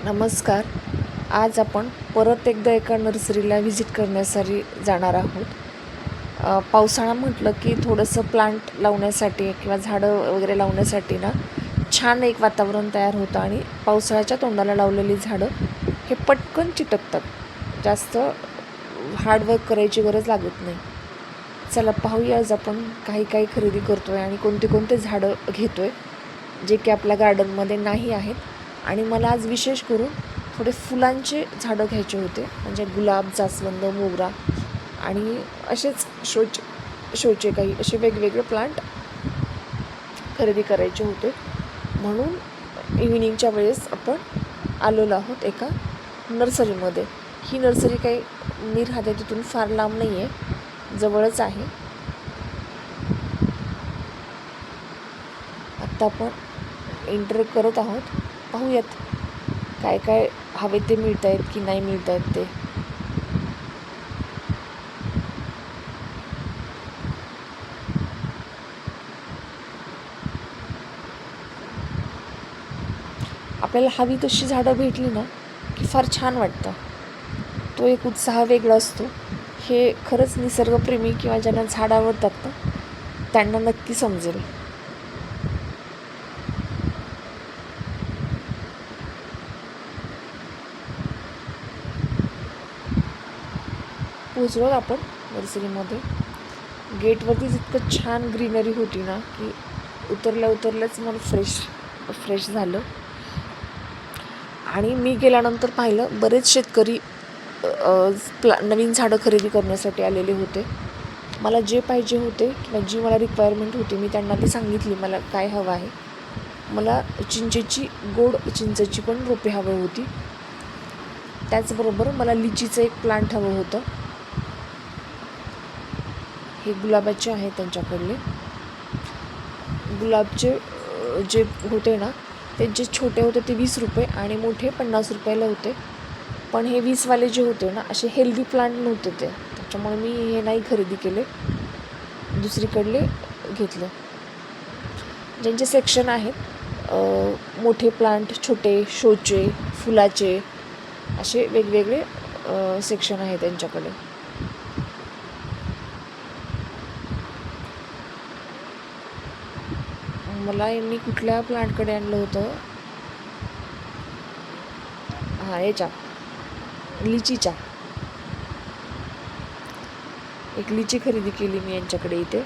नमस्कार. आज आपण परत एकदा एका नर्सरीला व्हिजिट करण्यासाठी जाणार आहोत. पावसाळा म्हटलं की थोडंसं प्लांट लावण्यासाठी किंवा झाडं वगैरे लावण्यासाठी ना छान एक वातावरण तयार होतं आणि पावसाळ्याच्या तोंडाला लावलेली झाडं हे पटकन चिटकतात. जास्त हार्डवर्क करायची गरज लागत नाही. चला पाहूया आज आपण काही खरेदी करतो आहे आणि कोणते झाडं घेतो आहे जे की आपल्या गार्डनमध्ये नाही आहेत. आणि मला आज विशेष करून थोडे फुलांचे झाडं घ्यायचे होते, म्हणजे गुलाब, जास्वंद, मोगरा आणि असेच शोचे काही असे वेगवेगळे प्लांट खरेदी करायचे होते. म्हणून इव्हिनिंगच्या वेळेस आपण आलेलो आहोत एका नर्सरीमध्ये. ही नर्सरी काही मी राहते तिथून फार लांब नाही आहे, जवळच आहे. आत्ता आपण एंटर करत आहोत. पाहूयात काय हवे ते मिळत आहेत की नाही मिळत आहेत ते. आपल्याला हवी तशी झाडं भेटली ना की फार छान वाटतं. तो एक उत्साह वेगळा असतो. हे खरंच निसर्गप्रेमी किंवा ज्यांना झाड आवडतात ना त्यांना नक्की समजेल. पोचलो आपण नर्सरीमध्ये. गेटवरतीच इतकं छान ग्रीनरी होती ना की उतरल्याच मन फ्रेश झालं. आणि मी गेल्यानंतर पाहिलं बरेच शेतकरी नवीन झाडं खरेदी करण्यासाठी आलेले होते. मला जे पाहिजे होते किंवा जी मला रिक्वायरमेंट होती मी त्यांना ती सांगितली मला काय हवं आहे. मला गोड चिंचेची पण रोपे हवी होती. त्याचबरोबर मला लिचीचं एक प्लांट हवं होतं. हे गुलाबाचे आहे त्यांच्याकडले. गुलाबचे जे होते ना ते जे छोटे होते ते 20 रुपये आणि मोठे 50 रुपयाला होते. पण हे 20वाले जे होते ना असे हेल्दी प्लांट नव्हते ते, त्याच्यामुळे मी हे नाही खरेदी केले, दुसरीकडले घेतले. ज्यांचे सेक्शन आहेत मोठे प्लांट, छोटे, शोचे, फुलाचे असे वेगवेगळे सेक्शन आहे त्यांच्याकडे. मला यांनी कुठल्या प्लांटकडे आणलं होतं, याच्या लिचीच्या. एक लिची खरेदी केली मी यांच्याकडे इथे.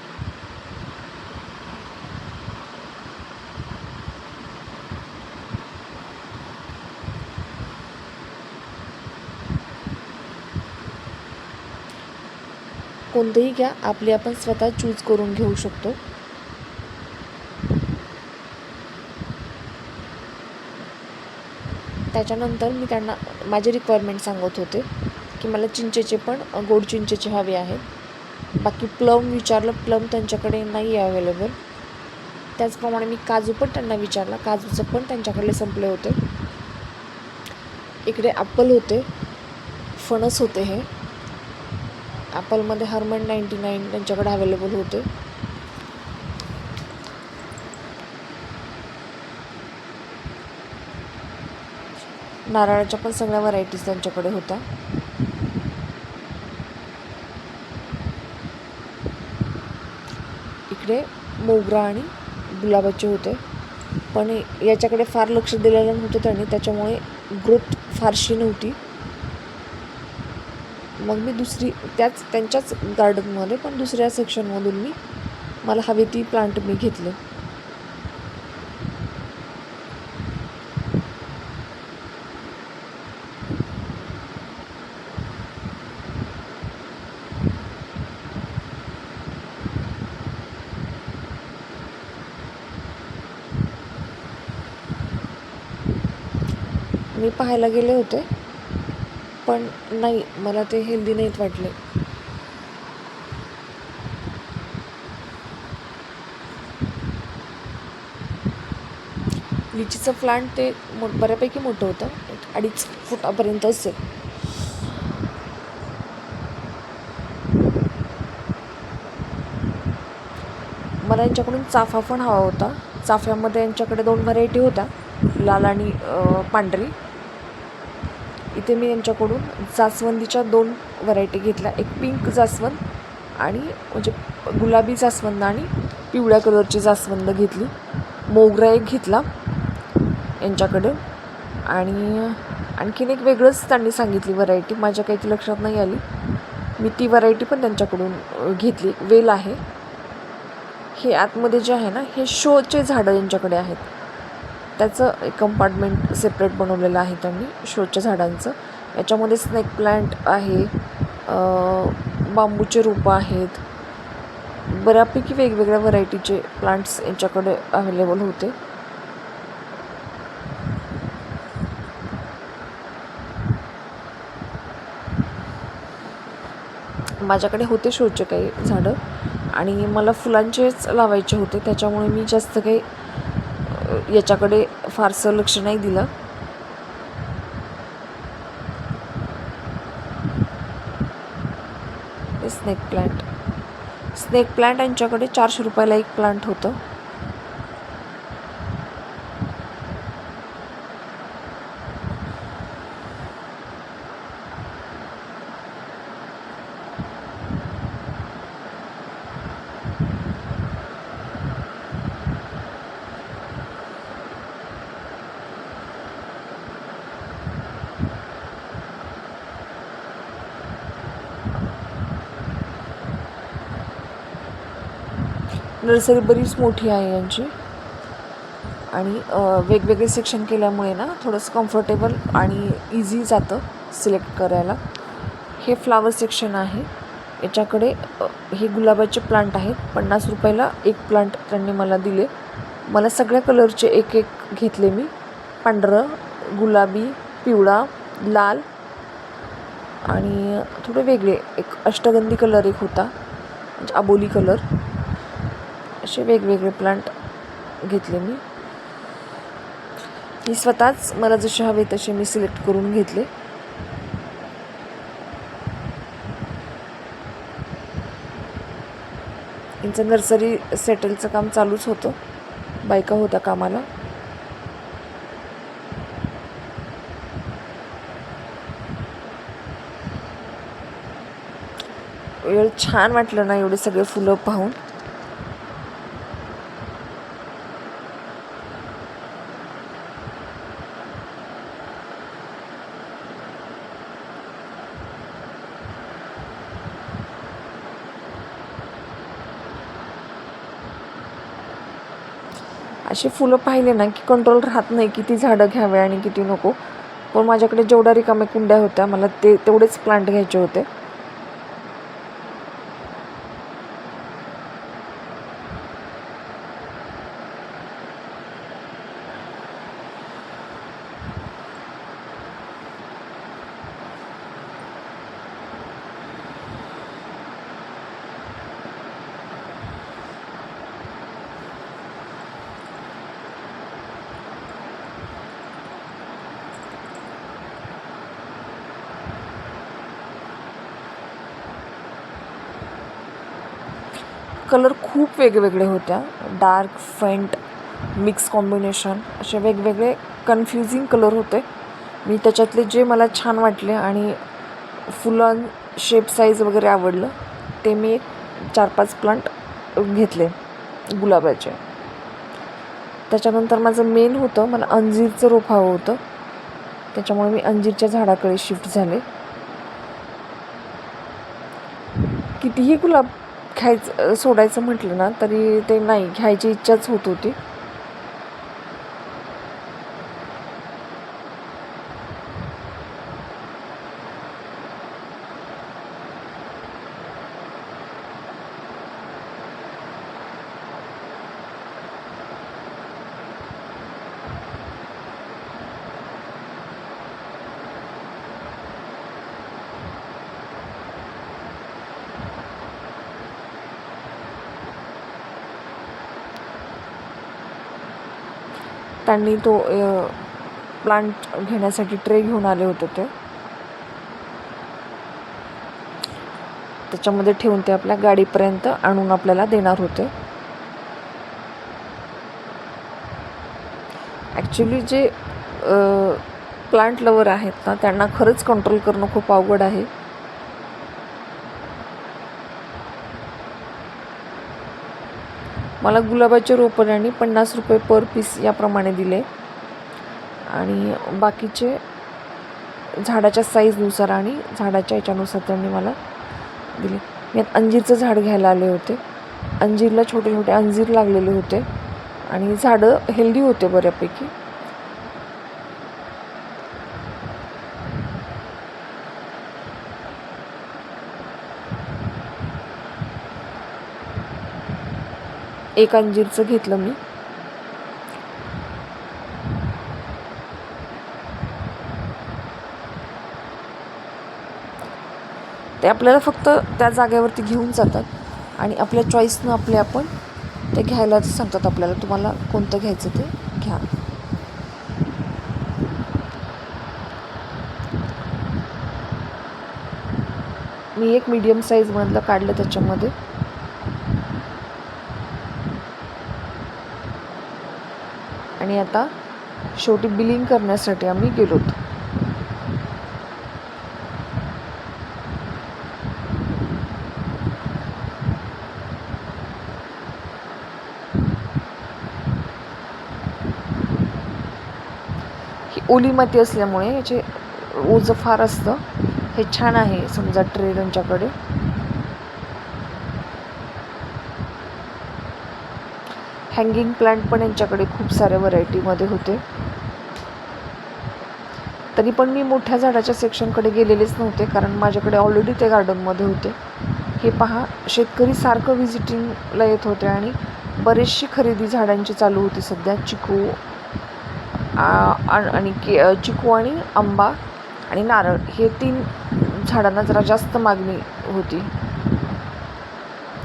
कोणतेही घ्या, आपले आपण स्वतः चूज करून घेऊ शकतो. त्याच्यानंतर मी त्यांना माझे रिक्वायरमेंट सांगत होते की मला चिंचेचे पण गोड चिंचेचे हवे आहेत. बाकी प्लम विचारलं, प्लम त्यांच्याकडे नाही आहे अवेलेबल. त्याचप्रमाणे मी काजू पण त्यांना विचारला, काजूचं पण त्यांच्याकडे संपले होते. इकडे ॲपल होते, फणस होते. हे ॲपलमध्ये हर्मन 99 त्यांच्याकडे अवेलेबल होते. नारळाच्या पण सगळ्या व्हरायटीज त्यांच्याकडे होत्या. इकडे मोगरा आणि गुलाबाचे होते, पण याच्याकडे फार लक्ष दिलेलं नव्हतं त्यांनी, त्याच्यामुळे ग्रोथ फारशी नव्हती. मग मी त्यांच्याच गार्डनमध्ये पण दुसऱ्या सेक्शनमधून मला हवी ती प्लांट मी घेतले. मी पाहायला गेले होते पण नाही, मला ते हेल्दी नाहीत वाटले. लिचीचं प्लांट ते बऱ्यापैकी मोठं होतं, 2.5 फुटापर्यंत असेल. मला यांच्याकडून चाफा पण हवा होता. चाफ्यामध्ये यांच्याकडे 2 व्हरायटी होत्या, लाल आणि पांढरी. इथे मी यांच्याकडून जास्वंदीच्या 2 व्हरायटी घेतल्या. एक पिंक जास्वंद आणि म्हणजे गुलाबी जास्वंद आणि पिवळ्या कलरची जास्वंद घेतली. मोगरा एक घेतला यांच्याकडे. आणि आणखीन एक वेगळंच त्यांनी सांगितली व्हरायटी, माझ्या काही ती लक्षात नाही आली. मी ती व्हरायटी पण त्यांच्याकडून घेतली. वेल आहे हे. आतमध्ये जे आहे ना, हे शोचे झाडं यांच्याकडे आहेत. त्याचं एक कंपार्टमेंट सेपरेट बनवलेलं आहे त्यांनी शोच्या झाडांचं. याच्यामध्ये स्नेक प्लांट आहे, बांबूचे रोपं आहेत, बऱ्यापैकी वेगवेगळ्या व्हरायटीचे प्लांट्स यांच्याकडे अवेलेबल होते. माझ्याकडे होते शोचे काही झाडं आणि मला फुलांचेच लावायचे होते, त्याच्यामुळे मी जास्त काही याच्याकडे फारसं लक्ष नाही दिलं. स्नेक प्लांट यांच्याकडे 400 रुपयाला एक प्लांट होतं. नर्सरी बरीच मोठी आहे यांची आणि वेगवेगळे सेक्शन केल्यामुळे ना थोडंसं कम्फर्टेबल आणि इझी जातं सिलेक्ट करायला. हे फ्लावर सेक्शन आहे. याच्याकडे हे गुलाबाचे प्लांट आहेत. 50 रुपयाला एक प्लांट त्यांनी मला दिले. मला सगळ्या कलरचे एक एक घेतले मी. पांढरं, गुलाबी, पिवळा, लाल आणि थोडे वेगळे एक अष्टगंधी कलर एक होता, म्हणजे अबोली कलर. असे वेगवेगळे प्लांट घेतले मी स्वतःच. मला जसे हवे तसे मी सिलेक्ट करून घेतले. यांचं नर्सरी सेटलचं काम चालूच होतं, बायका होत्या कामाला. एवढं छान वाटलं ना एवढे सगळे फुलं पाहून. असे फुलं पाहिले ना की कंट्रोल राहत नाही किती झाडं घ्यावे आणि किती नको. पण माझ्याकडे जेवढ्या रिकाम्या कुंड्या होत्या मला तेवढेच प्लांट घ्यायचे होते. कलर खूप वेगवेगळे होत्या. डार्क, फेंट, मिक्स कॉम्बिनेशन, असे वेगवेगळे कन्फ्युजिंग कलर होते. मी त्याच्यातले जे मला छान वाटले आणि फुलं शेप साईज वगैरे आवडलं ते मी 4-5 प्लांट घेतले गुलाबाचे. त्याच्यानंतर माझं मेन होतं, मला अंजीरचं रोप हवं होतं, त्याच्यामुळे मी अंजीरच्या झाडाकडे शिफ्ट झाले. कितीही गुलाब सोडायचं म्हटलं ना तरी ते नाही, घ्यायची इच्छाच होत होती. त्यांनी तो प्लांट घेण्यासाठी ट्रे घेऊन आले होते. त्याच्यामध्ये ठेवून ते आपल्या गाडीपर्यंत आणून आपल्याला देणार होते. ॲक्च्युली जे प्लांट लवर आहेत ना, त्यांना खरंच कंट्रोल करणं खूप अवघड आहे. मला गुलाबाच्या रोपांनी 50 रुपये पर पीस याप्रमाणे दिले आणि बाकीचे झाडाच्या साईजनुसार आणि झाडाच्या याच्यानुसार त्यांनी मला दिले. मी अंजीरचं झाड घ्यायला आले होते. अंजीरला छोटे छोटे अंजीर लागलेले होते आणि झाडं हेल्दी होते बऱ्यापैकी. एक अंजीरचं घेतलं मी. ते आपल्याला फक्त त्या जागेवरती घेऊन जातात आणि आपल्या चॉईसनं आपण ते घ्यायला सांगतात आपल्याला, तुम्हाला कोणतं घ्यायचं ते घ्या. मी एक मीडियम साईजमधलं काढलं त्याच्यामध्ये. आणि आता शेवटी बिलिंग करण्यासाठी आम्ही गेलो. ही ओली माती असल्यामुळे याचे ओझं फार असतं. हे छान आहे समजा ट्रे त्यांच्याकडे. हँगिंग प्लांट पण यांच्याकडे खूप साऱ्या व्हरायटीमध्ये होते. तरी पण मी मोठ्या झाडाच्या सेक्शनकडे गेलेलेच नव्हते, कारण माझ्याकडे ऑलरेडी ते गार्डनमध्ये होते. हे पहा, शेतकरी सारखं व्हिजिटिंगला येत होते आणि बरीचशी खरेदी झाडांची चालू होती सध्या. चिकू आणि चिकू आणि आंबा आणि नारळ हे 3 झाडांना जरा जास्त मागणी होती.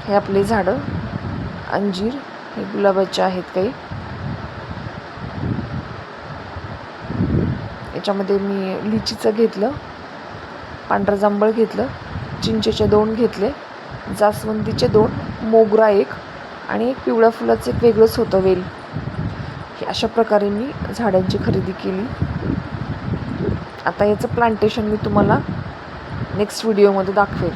हे आपले झाडं अंजीर, हे गुलाबाचे आहेत काही. याच्यामध्ये मी लिचीचं घेतलं, पांढरं जांभळ घेतलं, चिंचेचे 2 घेतले, जास्वंदीचे 2, मोगरा 1 आणि एक पिवळ्या फुलाचं एक वेगळंच होतं वेल. हे अशा प्रकारे मी झाडांची खरेदी केली. आता याचं प्लांटेशन मी तुम्हाला नेक्स्ट व्हिडिओमध्ये दाखवेल.